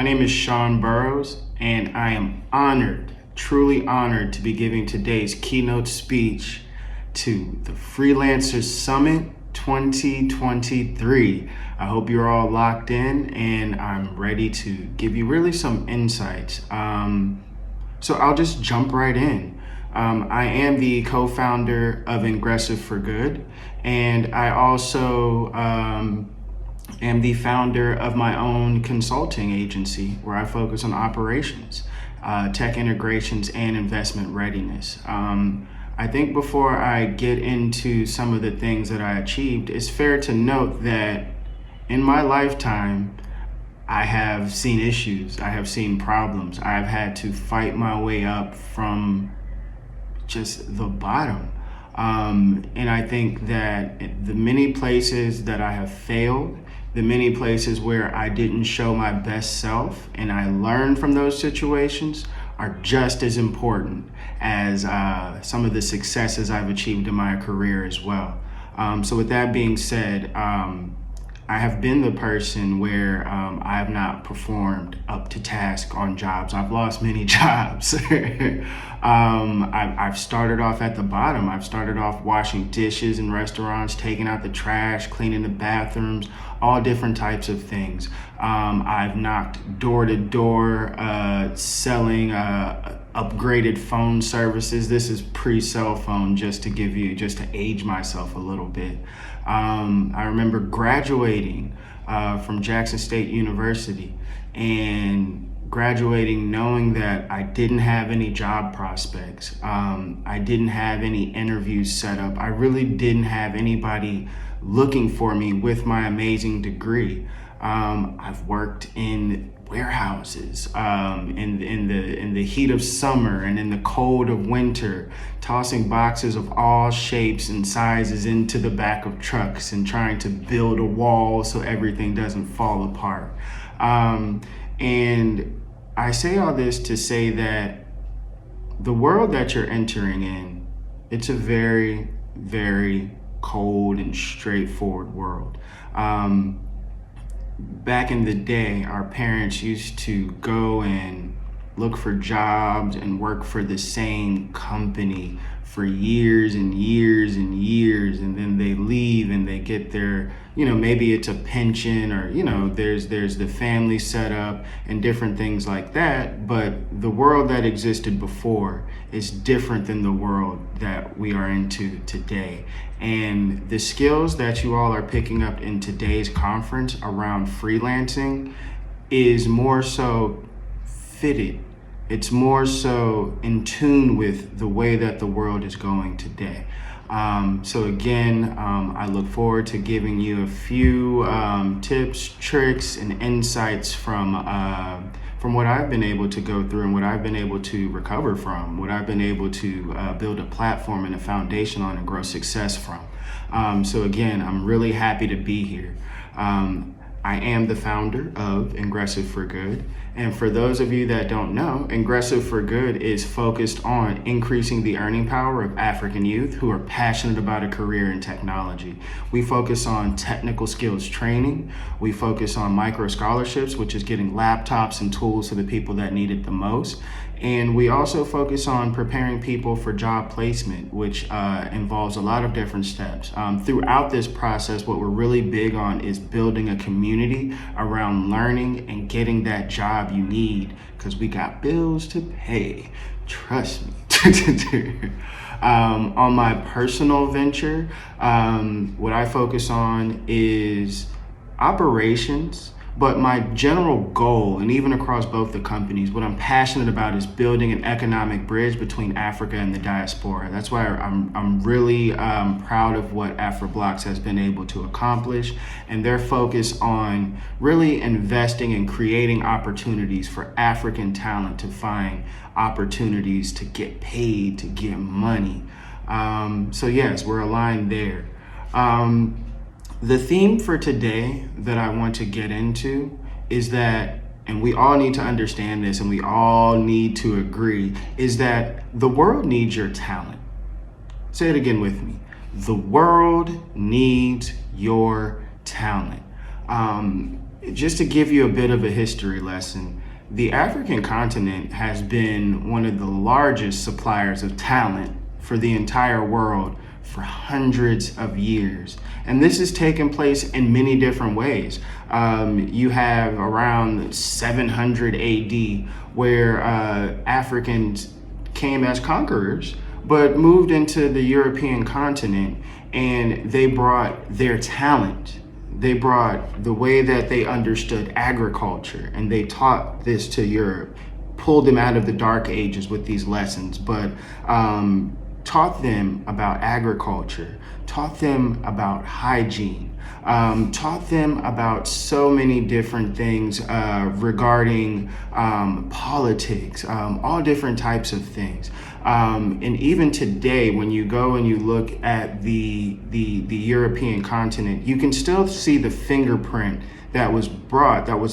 name is Sean Burrowes, and I am honored, truly honored, to be giving today's keynote speech to the Freelancers Summit 2023. I hope you're all locked in, and I'm ready to give you really some insights. So I'll just jump right in. I am the co-founder of Ingressive For Good, and I also am the founder of my own consulting agency where I focus on operations, tech integrations, and investment readiness. I think before I get into some of the things that I achieved, it's fair to note that in my lifetime, I have seen issues, I have seen problems, I have had to fight my way up from just the bottom. And I think that the many places that I have failed, the many places where I didn't show my best self and I learned from those situations are just as important as some of the successes I've achieved in my career as well. So with that being said, I have been the person where I have not performed up to task on jobs. I've lost many jobs. I've started off at the bottom. I've started off washing dishes in restaurants, taking out the trash, cleaning the bathrooms, all different types of things. I've knocked door to door, selling upgraded phone services. This is pre-cell phone, just to age myself a little bit. I remember graduating from Jackson State University and graduating knowing that I didn't have any job prospects. I didn't have any interviews set up. I really didn't have anybody looking for me with my amazing degree. I've worked in warehouses in the heat of summer and in the cold of winter, tossing boxes of all shapes and sizes into the back of trucks and trying to build a wall so everything doesn't fall apart. And I say all this to say that the world that you're entering in, it's a very, very cold and straightforward world. Back in the day, our parents used to go and look for jobs and work for the same company for years and years and years, and then they leave and they get their, maybe it's a pension or, there's the family setup and different things like that. But the world that existed before is different than the world that we are into today. And the skills that you all are picking up in today's conference around freelancing is more so fitted. It's more so in tune with the way that the world is going today. So again, I look forward to giving you a few tips, tricks, and insights from what I've been able to go through and what I've been able to recover from, what I've been able to build a platform and a foundation on and grow success from. So again, I'm really happy to be here. I am the founder of Ingressive For Good. And for those of you that don't know, Ingressive For Good is focused on increasing the earning power of African youth who are passionate about a career in technology. We focus on technical skills training. We focus on micro scholarships, which is getting laptops and tools to the people that need it the most. And we also focus on preparing people for job placement, which involves a lot of different steps. Throughout this process, what we're really big on is building a community around learning and getting that job you need, because we got bills to pay. Trust me. On my personal venture, what I focus on is operations. But my general goal, and even across both the companies, what I'm passionate about is building an economic bridge between Africa and the diaspora. That's why I'm really proud of what AfroBlocks has been able to accomplish, and their focus on really investing and creating opportunities for African talent to find opportunities to get paid, to get money. So yes, we're aligned there. The theme for today that I want to get into is that, and we all need to understand this and we all need to agree, is that the world needs your talent. Say it again with me. The world needs your talent. just to give you a bit of a history lesson, the African continent has been one of the largest suppliers of talent for the entire world for hundreds of years. And this has taken place in many different ways. You have around 700 AD where Africans came as conquerors, but moved into the European continent, and they brought their talent. They brought the way that they understood agriculture, and they taught this to Europe, pulled them out of the dark ages with these lessons, but taught them about agriculture, taught them about hygiene, taught them about so many different things regarding politics, all different types of things. And even today, when you go and you look at the European continent, you can still see the fingerprint that was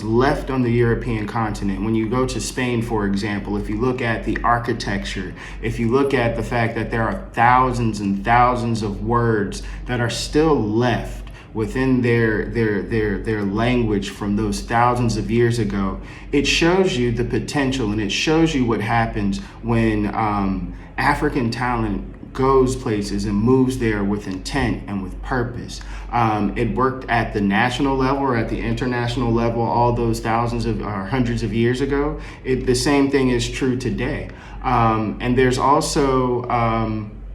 left on the European continent. When you go to Spain, for example, if you look at the architecture, if you look at the fact that there are thousands and thousands of words that are still left within their language from those thousands of years ago, it shows you the potential, and it shows you what happens when African talent goes places and moves there with intent and with purpose. It worked at the national level or at the international level all those thousands of or hundreds of years ago. The same thing is true today. And there's also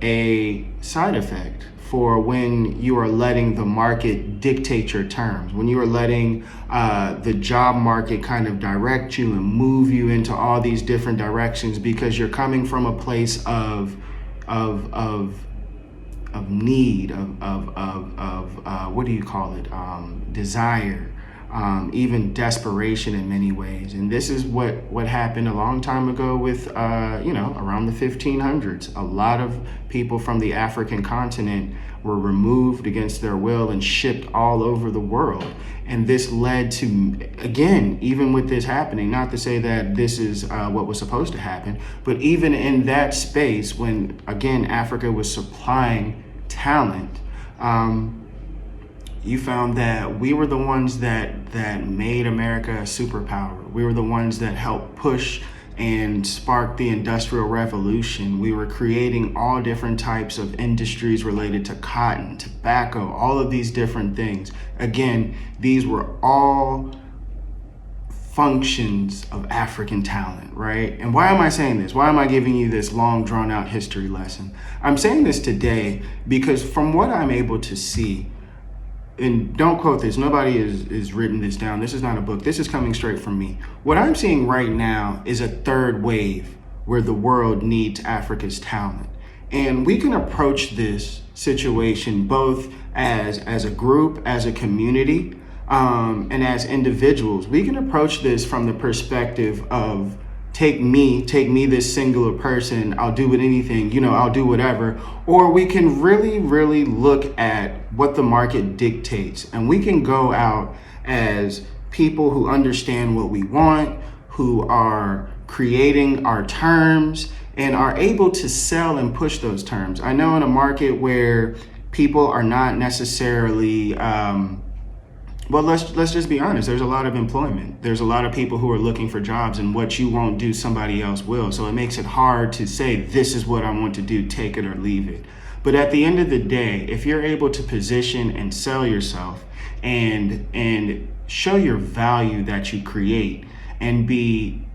a side effect for when you are letting the market dictate your terms, when you are letting the job market kind of direct you and move you into all these different directions, because you're coming from a place of need, of what do you call it? Desire, even desperation in many ways. And this is what happened a long time ago with, around the 1500s. A lot of people from the African continent were removed against their will and shipped all over the world. And this led to, again, even with this happening, not to say that this is what was supposed to happen, but even in that space when, again, Africa was supplying talent, you found that we were the ones that made America a superpower. We were the ones that helped push and sparked the Industrial Revolution. We were creating all different types of industries related to cotton, tobacco, all of these different things. Again, these were all functions of African talent, right? And why am I saying this? Why am I giving you this long, drawn out history lesson? I'm saying this today because from what I'm able to see, and don't quote this, nobody is written this down. This is not a book. This is coming straight from me. What I'm seeing right now is a third wave where the world needs Africa's talent. And we can approach this situation both as a group, as a community, and as individuals. We can approach this from the perspective of take me, this singular person, I'll do with anything, I'll do whatever. Or we can really, really look at what the market dictates. And we can go out as people who understand what we want, who are creating our terms and are able to sell and push those terms. I know in a market where people are not necessarily, well, let's just be honest. There's a lot of employment. There's a lot of people who are looking for jobs, and what you won't do, somebody else will. So it makes it hard to say, this is what I want to do, take it or leave it. But at the end of the day, if you're able to position and sell yourself and show your value that you create and be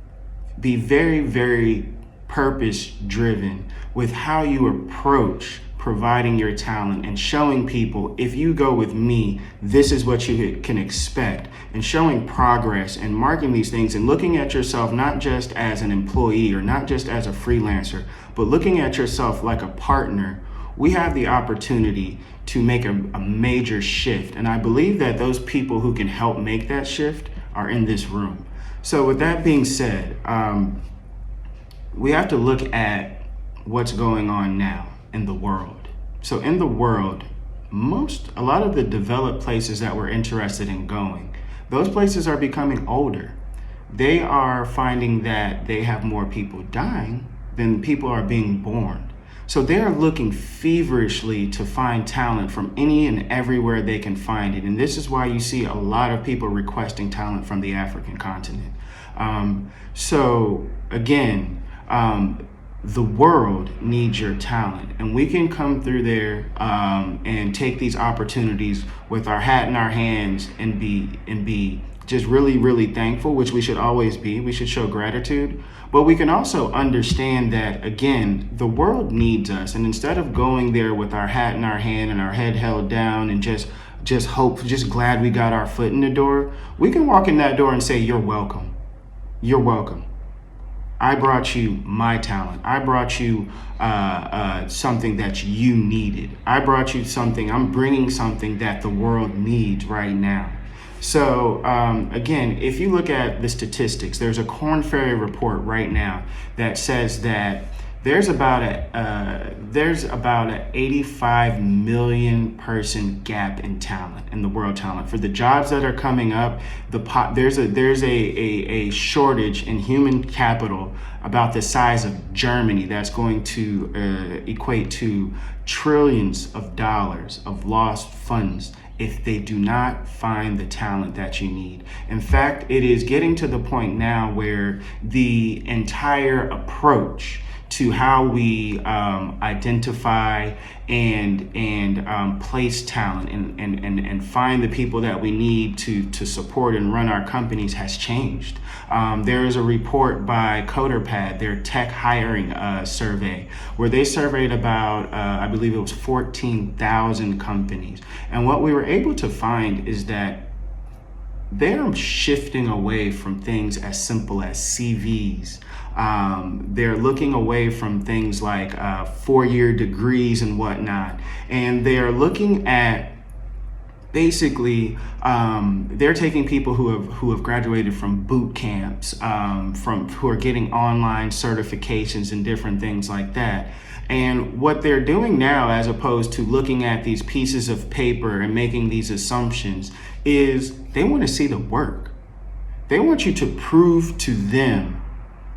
very, very purpose driven with how you approach providing your talent and showing people, if you go with me, this is what you can expect, and showing progress and marking these things and looking at yourself not just as an employee or not just as a freelancer, but looking at yourself like a partner, we have the opportunity to make a major shift. And I believe that those people who can help make that shift are in this room. So with that being said, we have to look at what's going on now in the world. So in the world, a lot of the developed places that we're interested in going, those places are becoming older. They are finding that they have more people dying than people are being born. So they're looking feverishly to find talent from any and everywhere they can find it. And this is why you see a lot of people requesting talent from the African continent. So again, the world needs your talent, and we can come through there and take these opportunities with our hat in our hands and be just really, really thankful, which we should always be. We should show gratitude, but we can also understand that, again, the world needs us. And instead of going there with our hat in our hand and our head held down and just glad we got our foot in the door, we can walk in that door and say, you're welcome. You're welcome. I brought you my talent. I brought you something that you needed. I brought you something. I'm bringing something that the world needs right now. So again, if you look at the statistics, there's a Korn Ferry report right now that says that there's about an 85 million person gap in talent, in the world talent. For the jobs that are coming up, there's a shortage in human capital about the size of Germany that's going to equate to trillions of dollars of lost funds if they do not find the talent that you need. In fact, it is getting to the point now where the entire approach to how we identify and place talent and find the people that we need to support and run our companies has changed. There is a report by CoderPad, their tech hiring survey, where they surveyed about, I believe it was 14,000 companies. And what we were able to find is that they're shifting away from things as simple as CVs. They're looking away from things like 4-year degrees and whatnot. And they're looking at basically, they're taking people who have graduated from boot camps, who are getting online certifications and different things like that. And what they're doing now, as opposed to looking at these pieces of paper and making these assumptions, is they want to see the work. They want you to prove to them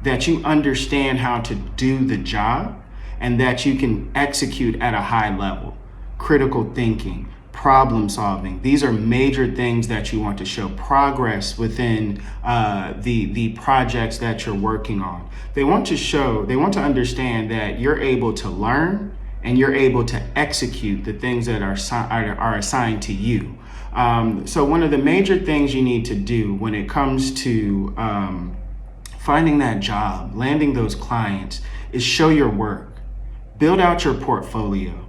that you understand how to do the job and that you can execute at a high level. Critical thinking, problem solving. These are major things that you want to show progress within the projects that you're working on. They want to understand that you're able to learn and you're able to execute the things that are assigned to you. So one of the major things you need to do when it comes to finding that job, landing those clients, is show your work. Build out your portfolio.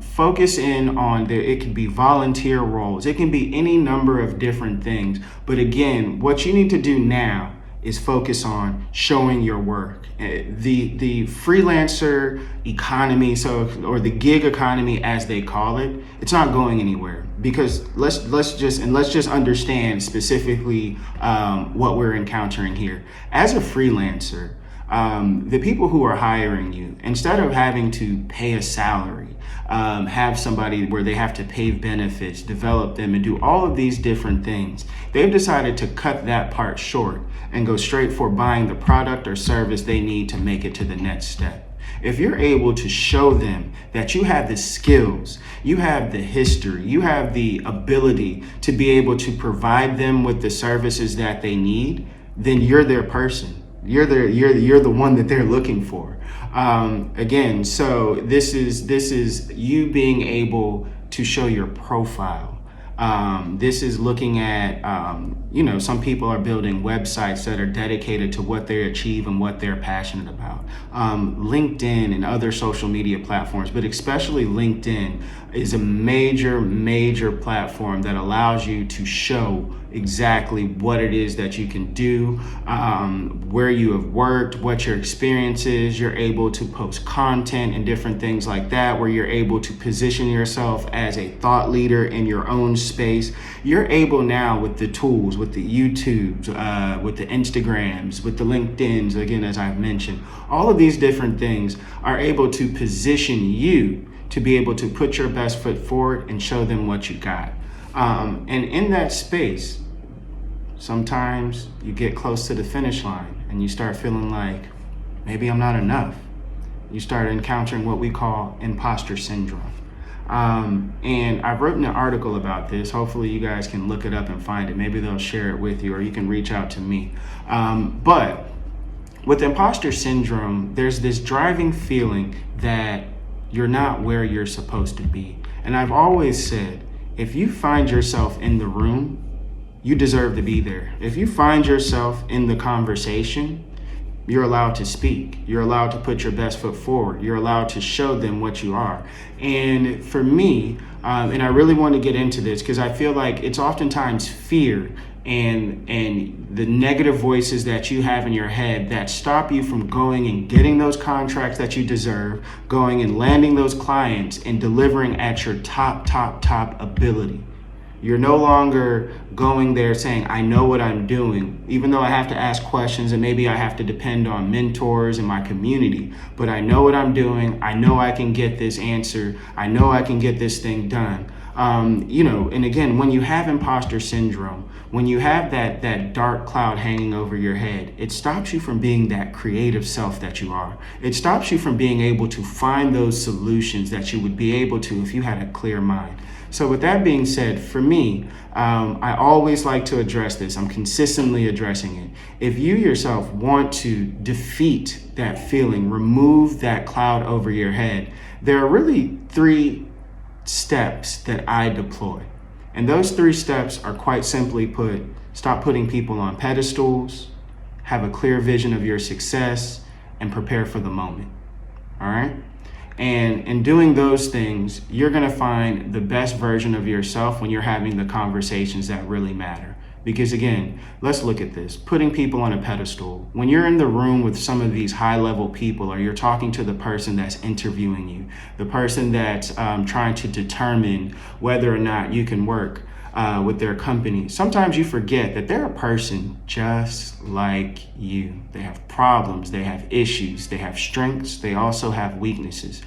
Focus in on it can be volunteer roles. It can be any number of different things. But again, what you need to do now is focus on showing your work. The freelancer economy, or the gig economy as they call it, it's not going anywhere, because let's just understand specifically what we're encountering here. As a freelancer, the people who are hiring you, instead of having to pay a salary, have somebody where they have to pay benefits, develop them, and do all of these different things, they've decided to cut that part short and go straight for buying the product or service they need to make it to the next step. If you're able to show them that you have the skills, you have the history, you have the ability to be able to provide them with the services that they need, then you're their person. You're the one that they're looking for. Again, so this is you being able to show your profile. This is looking at, some people are building websites that are dedicated to what they achieve and what they're passionate about. LinkedIn and other social media platforms, but especially LinkedIn, is a major platform that allows you to show exactly what it is that you can do, where you have worked, what your experience is. You're able to post content and different things like that, where you're able to position yourself as a thought leader in your own space. You're able now, with the tools, with the YouTubes, with the Instagrams, with the LinkedIns, again, as I've mentioned, all of these different things are able to position you to be able to put your best foot forward and show them what you got. And in that space, sometimes you get close to the finish line and you start feeling like, maybe I'm not enough. you start encountering what we call imposter syndrome. And I've written an article about this. Hopefully you guys can look it up and find it. Maybe they'll share it with you, or you can reach out to me. But with imposter syndrome, there's this driving feeling that you're not where you're supposed to be. And I've always said, if you find yourself in the room, you deserve to be there. If you find yourself in the conversation, you're allowed to speak. You're allowed to put your best foot forward. You're allowed to show them what you are. And for me, and I really want to get into this because I feel like it's oftentimes fear and the negative voices that you have in your head that stop you from going and getting those contracts that you deserve, going and landing those clients and delivering at your top ability. You're no longer going there saying, I know what I'm doing, even though I have to ask questions and maybe I have to depend on mentors in my community, but I know what I'm doing. I know I can get this answer. I know I can get this thing done. And again, when you have imposter syndrome, when you have that dark cloud hanging over your head, it stops you from being that creative self that you are. It stops you from being able to find those solutions that you would be able to if you had a clear mind. So with that being said, for me, I always like to address this. I'm consistently addressing it. If you yourself want to defeat that feeling, remove that cloud over your head, there are really 3 steps that I deploy. And those 3 steps are quite simply put, stop putting people on pedestals, have a clear vision of your success, and prepare for the moment. All right? And in doing those things, you're going to find the best version of yourself when you're having the conversations that really matter. Because again, let's look at this. Putting people on a pedestal. When you're in the room with some of these high-level people, or you're talking to the person that's interviewing you, the person that's trying to determine whether or not you can work with their company, sometimes you forget that they're a person just like you. They have problems, they have issues, they have strengths, they also have weaknesses.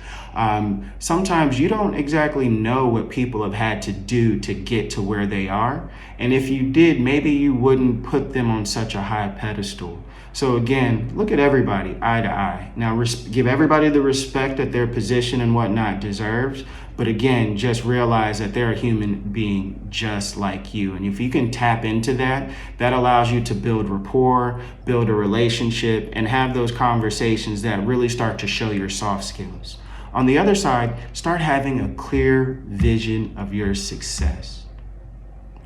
Sometimes you don't exactly know what people have had to do to get to where they are. And if you did, maybe you wouldn't put them on such a high pedestal. So again, look at everybody eye to eye. Now give everybody the respect that their position and whatnot deserves. But again, just realize that they're a human being just like you. And if you can tap into that, that allows you to build rapport, build a relationship, and have those conversations that really start to show your soft skills. On the other side, start having a clear vision of your success.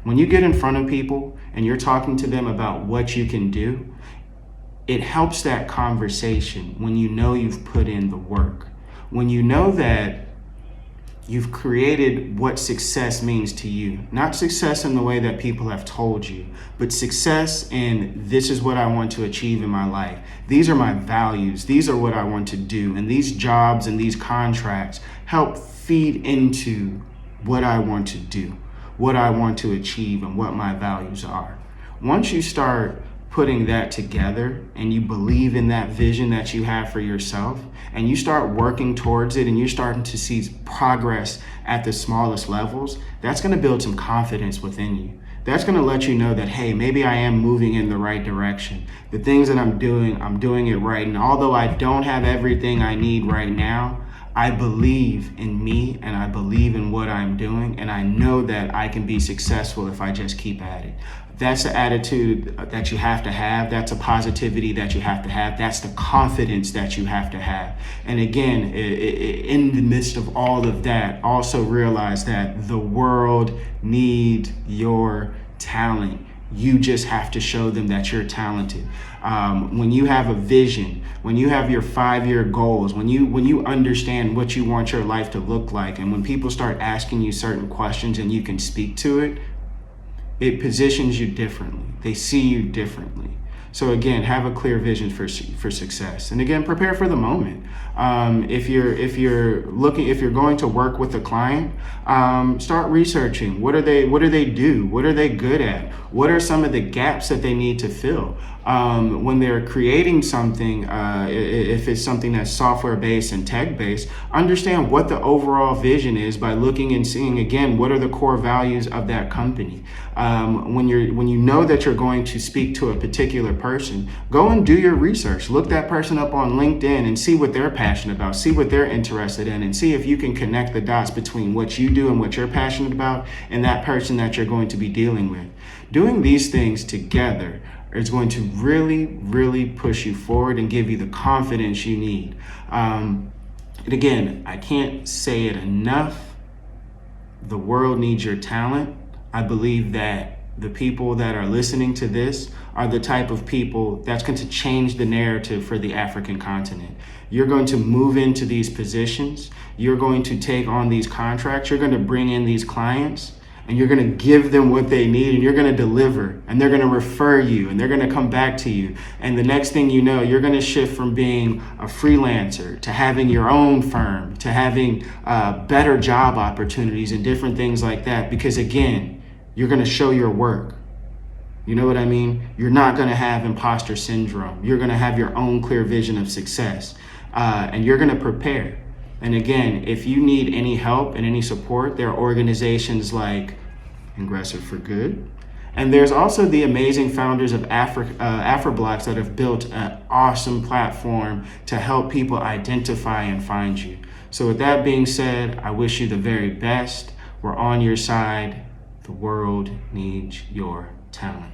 When you get in front of people and you're talking to them about what you can do, it helps that conversation when you know you've put in the work. When you know that you've created what success means to you. Not success in the way that people have told you, but success in this is what I want to achieve in my life. These are my values. These are what I want to do. And these jobs and these contracts help feed into what I want to do, what I want to achieve, and what my values are. Once you start putting that together and you believe in that vision that you have for yourself and you start working towards it and you're starting to see progress at the smallest levels, that's going to build some confidence within you. That's going to let you know that, hey, maybe I am moving in the right direction. The things that I'm doing it right. And although I don't have everything I need right now, I believe in me and I believe in what I'm doing, and I know that I can be successful if I just keep at it. That's the attitude that you have to have. That's a positivity that you have to have. That's the confidence that you have to have. And again, in the midst of all of that, also realize that the world needs your talent. You just have to show them that you're talented. When you have a vision, when you have your 5-year goals, when you understand what you want your life to look like, and when people start asking you certain questions and you can speak to it, it positions you differently. They see you differently. So again, have a clear vision for success, and again, prepare for the moment. If you're going to work with a client, start researching. What do they do? What are they good at? What are some of the gaps that they need to fill? When they're creating something, if it's something that's software based and tech based, understand what the overall vision is by looking and seeing again what are the core values of that company. When you know that you're going to speak to a particular person, go and do your research. Look that person up on LinkedIn and see what they're passionate passionate about, see what they're interested in, and see if you can connect the dots between what you do and what you're passionate about and that person that you're going to be dealing with. Doing these things together is going to really, really push you forward and give you the confidence you need. And again, I can't say it enough. The world needs your talent. I believe that the people that are listening to this are the type of people that's going to change the narrative for the African continent. You're going to move into these positions. You're going to take on these contracts. You're going to bring in these clients, and you're going to give them what they need, and you're going to deliver, and they're going to refer you, and they're going to come back to you. And the next thing you know, you're going to shift from being a freelancer to having your own firm, to having better job opportunities and different things like that. Because again, you're going to show your work. You know what I mean? You're not going to have imposter syndrome. You're going to have your own clear vision of success, and you're going to prepare. And again, if you need any help and any support, there are organizations like Ingressive For Good. And there's also the amazing founders of AfroBlocks that have built an awesome platform to help people identify and find you. So with that being said, I wish you the very best. We're on your side. The world needs your talent.